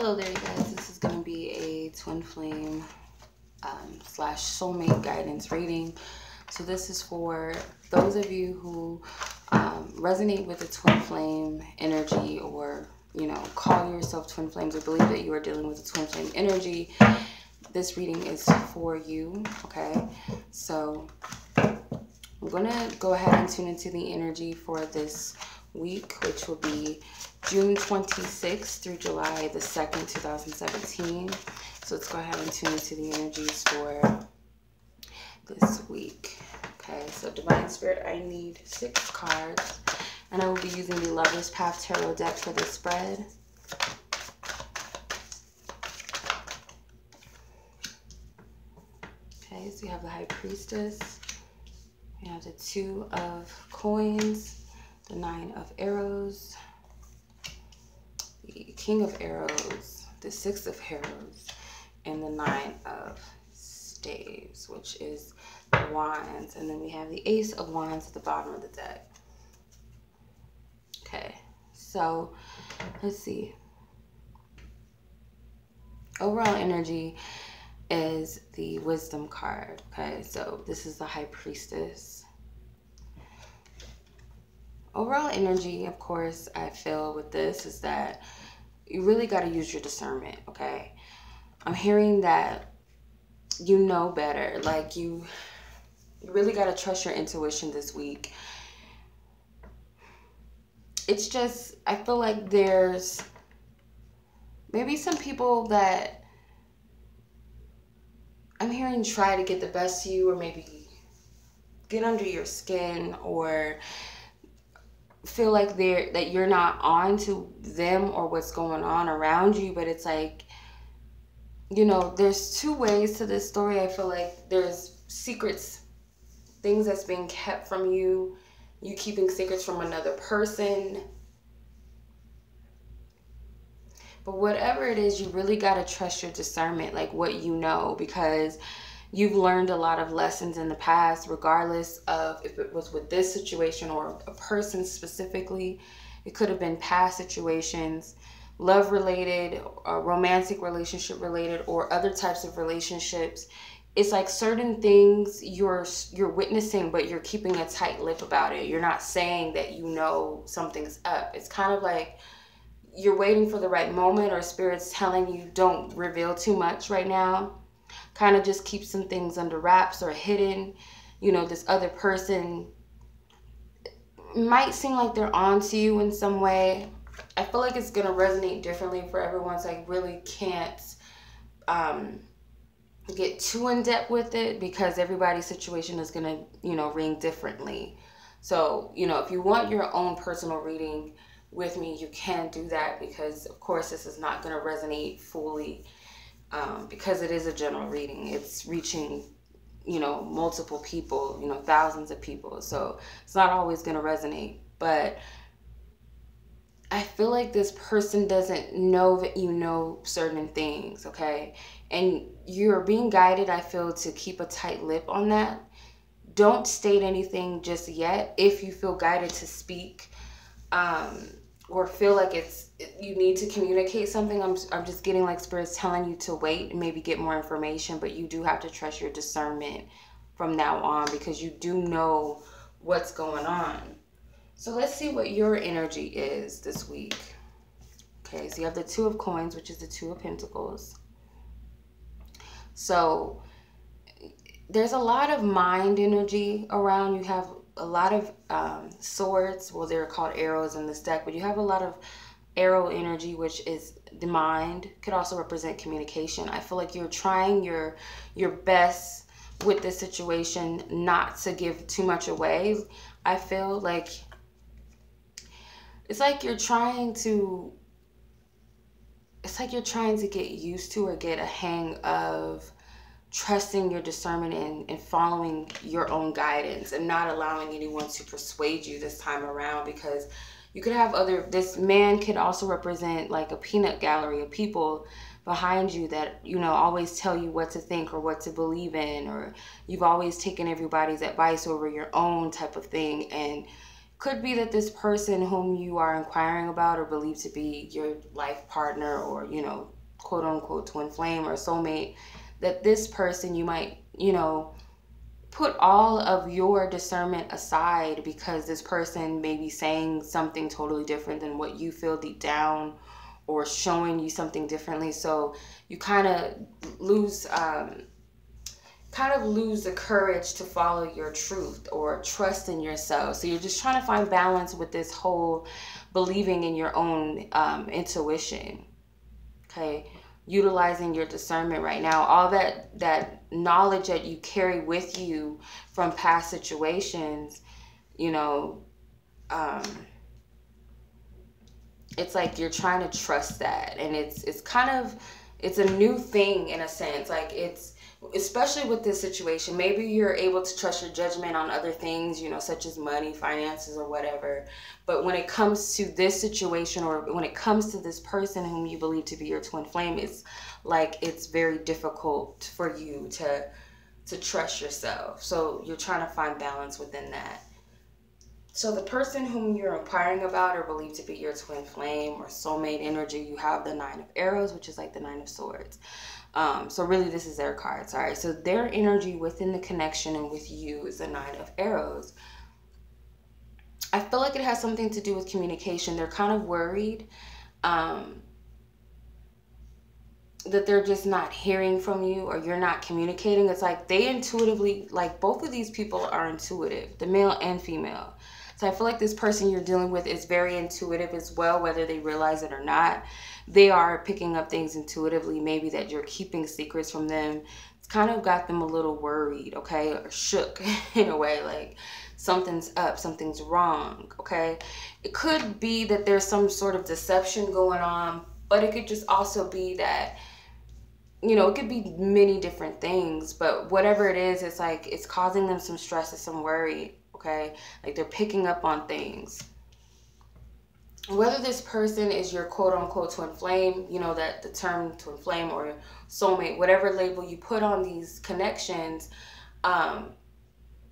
Hello there, you guys. This is going to be a twin flame slash soulmate guidance reading. So this is for those of you who resonate with the twin flame energy, or call yourself twin flames, or believe that you are dealing with a twin flame energy. This reading is for you. Okay, so I'm gonna go ahead and tune into the energy for this week, which will be June 26th through July the 2nd, 2017. So let's go ahead and tune into the energies for this week. Okay, so Divine Spirit, I need 6 cards, and I will be using the Lover's Path Tarot deck for this spread. Okay, so you have the High Priestess, we have the 2 of Coins, the 9 of Arrows, the King of Arrows, the 6 of Arrows, and the 9 of Staves, which is the Wands. And then we have the Ace of Wands at the bottom of the deck. Okay, so let's see. Overall energy is the Wisdom card. Okay, so this is the High Priestess. Overall energy, of course, I feel with this is that you really got to use your discernment. Okay, I'm hearing that you know better. Like you really got to trust your intuition this week. It's just, I feel like there's maybe some people that I'm hearing try to get the best of you, or maybe get under your skin, or feel like that you're not on to them or what's going on around you. But it's like, there's 2 ways to this story. I feel like there's secrets, things that's being kept from you, you keeping secrets from another person. But whatever it is, you really got to trust your discernment, like what you know, because you've learned a lot of lessons in the past, regardless of if it was with this situation or a person specifically. It could have been past situations, love related, or romantic relationship related, or other types of relationships. It's like certain things you're witnessing, but you're keeping a tight lip about it. You're not saying that something's up. It's kind of like you're waiting for the right moment, or Spirit's telling you don't reveal too much right now. Kind of just keep some things under wraps or hidden. This other person might seem like they're on to you in some way. I feel like it's going to resonate differently for everyone, so I really can't get too in depth with it, because everybody's situation is going to, ring differently. So, if you want your own personal reading with me, you can do that, because of course this is not going to resonate fully, because it is a general reading. It's reaching, multiple people, thousands of people. So it's not always going to resonate. But I feel like this person doesn't know that you know certain things, okay? And you're being guided, I feel, to keep a tight lip on that. Don't state anything just yet. If you feel guided to speak, or feel like you need to communicate something, I'm just getting like Spirit's telling you to wait and maybe get more information. But you do have to trust your discernment from now on, because you do know what's going on. So let's see what your energy is this week. Okay, so you have the 2 of Coins, which is the 2 of Pentacles. So there's a lot of mind energy around. You have a lot of swords. Well, they're called arrows in this deck, but you have a lot of arrow energy, which is the mind. Could also represent communication. I feel like you're trying your best with this situation not to give too much away. I feel like it's like you're trying to get used to, or get a hang of trusting your discernment and following your own guidance, and not allowing anyone to persuade you this time around. Because you could have this man could also represent like a peanut gallery of people behind you that, always tell you what to think or what to believe in, or you've always taken everybody's advice over your own type of thing. And Could be that this person whom you are inquiring about or believe to be your life partner, or, you know, quote unquote twin flame or soulmate, that this person, you might, you know, put all of your discernment aside because this person may be saying something totally different than what you feel deep down, or showing you something differently. So you kind of lose the courage to follow your truth or trust in yourself. So you're just trying to find balance with this whole believing in your own intuition. Okay, utilizing your discernment right now, all that knowledge that you carry with you from past situations, you know, it's like you're trying to trust that, and it's kind of, it's a new thing in a sense. Like, it's, especially with this situation, maybe you're able to trust your judgment on other things, you know, such as money, finances, or whatever. But when it comes to this situation, or when it comes to this person whom you believe to be your twin flame, it's like it's very difficult for you to trust yourself. So you're trying to find balance within that. So the person whom you're inquiring about or believe to be your twin flame or soulmate energy, you have the Nine of Arrows, which is like the Nine of Swords. So really this is their cards. All right. So their energy within the connection and with you is the Nine of Arrows. I feel like it has something to do with communication. They're kind of worried that they're just not hearing from you, or you're not communicating. It's like they intuitively, like both of these people are intuitive, the male and female. So I feel like this person you're dealing with is very intuitive as well, whether they realize it or not. They are picking up things intuitively, maybe that you're keeping secrets from them. It's kind of got them a little worried, okay, or shook in a way, like something's up, something's wrong, okay? It could be that there's some sort of deception going on, but it could just also be that, you know, it could be many different things, but whatever it is, it's like it's causing them some stress and some worry, okay? Like they're picking up on things. Whether this person is your quote-unquote twin flame, you know, that the term twin flame or soulmate, whatever label you put on these connections,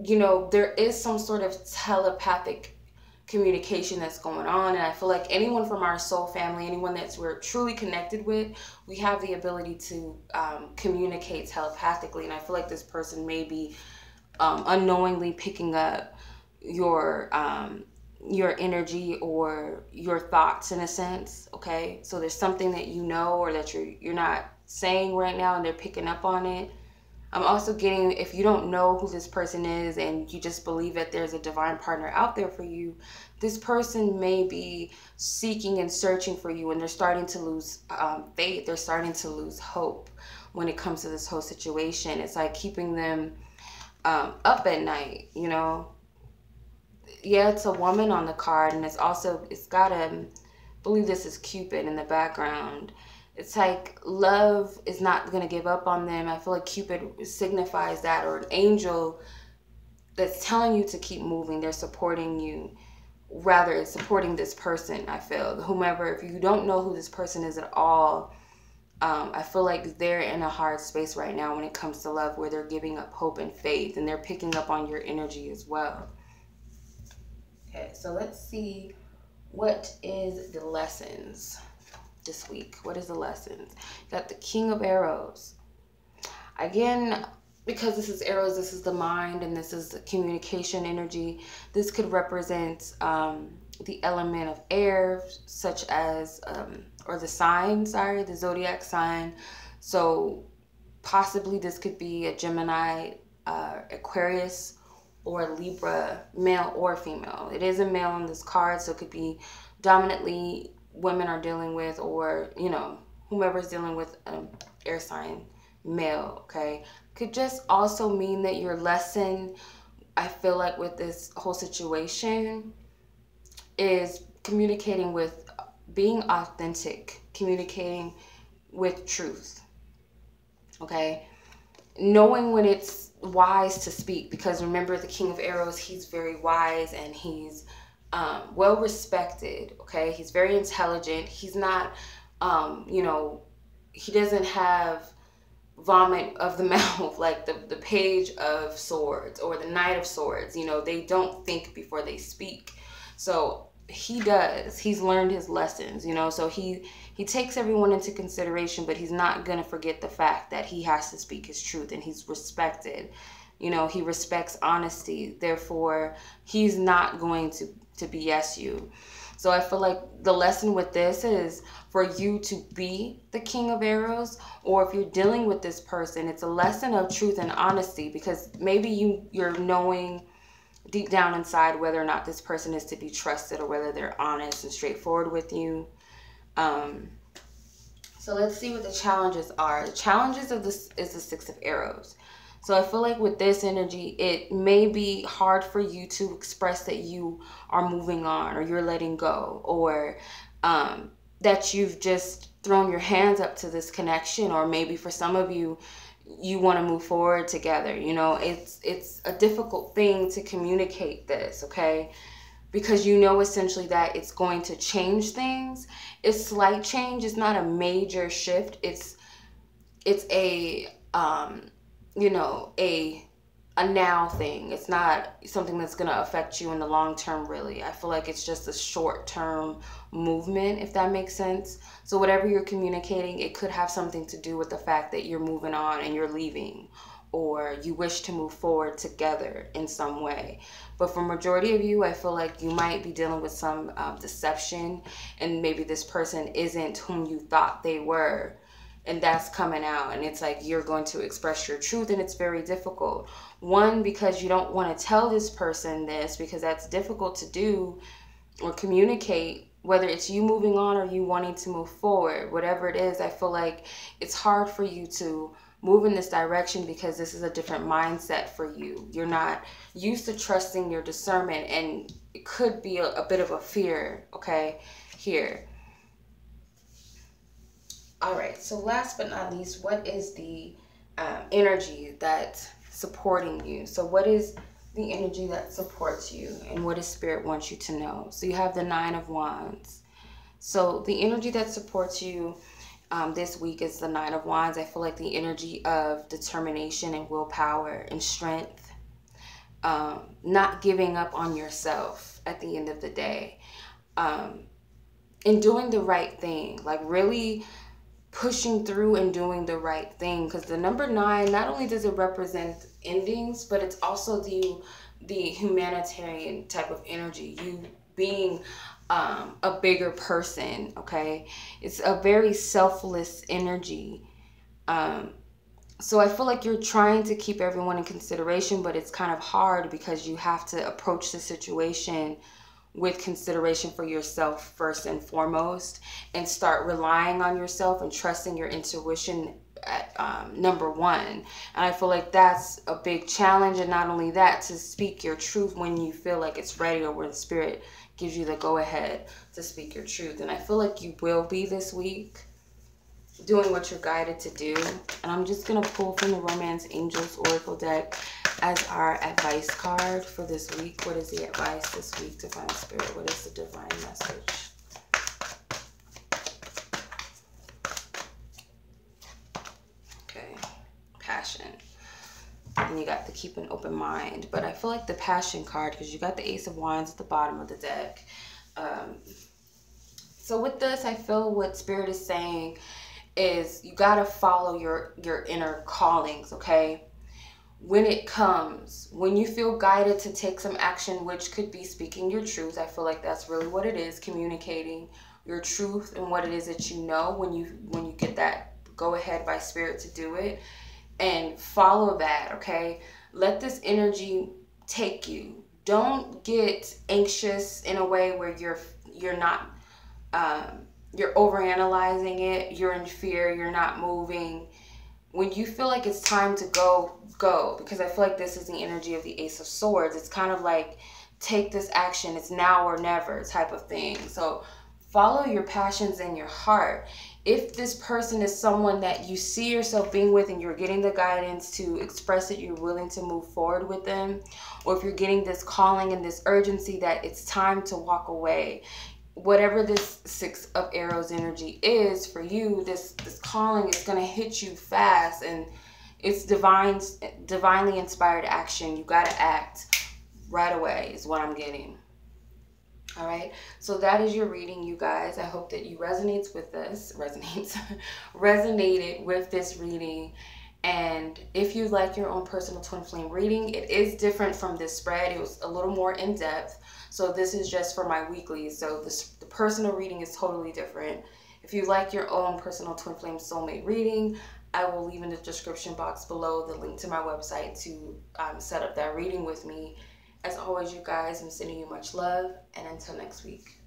you know, there is some sort of telepathic communication that's going on. And I feel like anyone from our soul family, anyone that's we're truly connected with, we have the ability to communicate telepathically. And I feel like this person may be unknowingly picking up your energy or your thoughts in a sense, okay? So there's something that you know or that you're not saying right now, and they're picking up on it. I'm also getting, if you don't know who this person is and you just believe that there's a divine partner out there for you, this person may be seeking and searching for you, and they're starting to lose faith. They're starting to lose hope when it comes to this whole situation. It's like keeping them up at night, you know? Yeah, it's a woman on the card, and it's got I believe this is Cupid in the background. It's like love is not going to give up on them. I feel like Cupid signifies that, or an angel that's telling you to keep moving. They're supporting you. Rather, it's supporting this person, I feel. Whomever, if you don't know who this person is at all, I feel like they're in a hard space right now when it comes to love, where they're giving up hope and faith, and they're picking up on your energy as well. Okay, so let's see, what is the lessons this week? What is the lessons? Got the King of Arrows. Again, because this is arrows, this is the mind, and this is the communication energy. This could represent the element of air, such as, or the sign, sorry, the zodiac sign. So possibly this could be a Gemini, Aquarius, or Libra, male or female. It is a male on this card, so it could be dominantly women are dealing with, or, you know, whomever's dealing with air sign, male, okay? Could just also mean that your lesson, I feel like with this whole situation, is communicating with, being authentic, communicating with truth, okay? Knowing when it's wise to speak, because remember, the King of Arrows, he's very wise, and he's well respected, okay? He's very intelligent. He's not, you know, he doesn't have vomit of the mouth like the Page of Swords or the Knight of Swords. You know, they don't think before they speak. So he's learned his lessons, you know, so he takes everyone into consideration, but he's not going to forget the fact that he has to speak his truth, and he's respected. You know, he respects honesty. Therefore, he's not going to BS you. So I feel like the lesson with this is for you to be the king of arrows, or if you're dealing with this person, it's a lesson of truth and honesty, because maybe you're knowing deep down inside whether or not this person is to be trusted, or whether they're honest and straightforward with you. So let's see what the challenges are. The challenges of this is the Six of Arrows. So I feel like with this energy, it may be hard for you to express that you are moving on, or you're letting go, or that you've just thrown your hands up to this connection, or maybe for some of you, you want to move forward together. You know, it's a difficult thing to communicate this, okay? Because you know essentially that it's going to change things. It's slight change. It's not a major shift. It's a you know, a now thing. It's not something that's going to affect you in the long term, really. I feel like it's just a short term movement, if that makes sense. So whatever you're communicating, it could have something to do with the fact that you're moving on and you're leaving, or you wish to move forward together in some way. But for majority of you, I feel like you might be dealing with some deception, and maybe this person isn't whom you thought they were. And that's coming out, and it's like you're going to express your truth, and it's very difficult. One, because you don't want to tell this person this, because that's difficult to do or communicate, whether it's you moving on or you wanting to move forward. Whatever it is, I feel like it's hard for you to move in this direction, because this is a different mindset for you. You're not used to trusting your discernment, and it could be a bit of a fear, okay, here. All right, so last but not least, what is the energy that's supporting you? So what is the energy that supports you, and what does Spirit want you to know? So you have the Nine of Wands. So the energy that supports you this week is the Nine of Wands. I feel like the energy of determination and willpower and strength, not giving up on yourself at the end of the day, and doing the right thing, like really pushing through and doing the right thing. Because the number 9, not only does it represent endings, but it's also the humanitarian type of energy, you being a bigger person, okay? It's a very selfless energy. So I feel like you're trying to keep everyone in consideration, but it's kind of hard because you have to approach the situation with consideration for yourself first and foremost, and start relying on yourself and trusting your intuition at number 1. And I feel like that's a big challenge. And not only that, to speak your truth when you feel like it's ready, or where the Spirit gives you the go ahead to speak your truth. And I feel like you will be this week doing what you're guided to do. And I'm just going to pull from the Romance Angels Oracle deck as our advice card for this week. What is the advice this week, Divine Spirit? What is the divine message? Okay, passion. And you got to keep an open mind. But I feel like the passion card, because you got the Ace of Wands at the bottom of the deck. So with this, I feel what Spirit is saying is you got to follow your inner callings, okay? When it comes, when you feel guided to take some action, which could be speaking your truth, I feel like that's really what it is, communicating your truth and what it is that you know, when you get that go ahead by Spirit to do it, and follow that, okay? Let this energy take you. Don't get anxious in a way where you're not you're overanalyzing it, you're in fear, you're not moving. When you feel like it's time to go, because I feel like this is the energy of the Ace of Swords. It's kind of like, take this action, it's now or never type of thing. So follow your passions in your heart. If this person is someone that you see yourself being with, and you're getting the guidance to express that you're willing to move forward with them, or if you're getting this calling and this urgency that it's time to walk away, whatever this Six of Arrows energy is for you, this calling is going to hit you fast, and it's divinely inspired action. You got to act right away is what I'm getting. All right, so that is your reading, you guys. I hope that you resonated with this reading. And if you like your own personal twin flame reading, it is different from this spread. It was a little more in depth. So this is just for my weeklies. So the personal reading is totally different. If you like your own personal twin flame soulmate reading, I will leave in the description box below the link to my website to set up that reading with me. As always, you guys, I'm sending you much love, and until next week.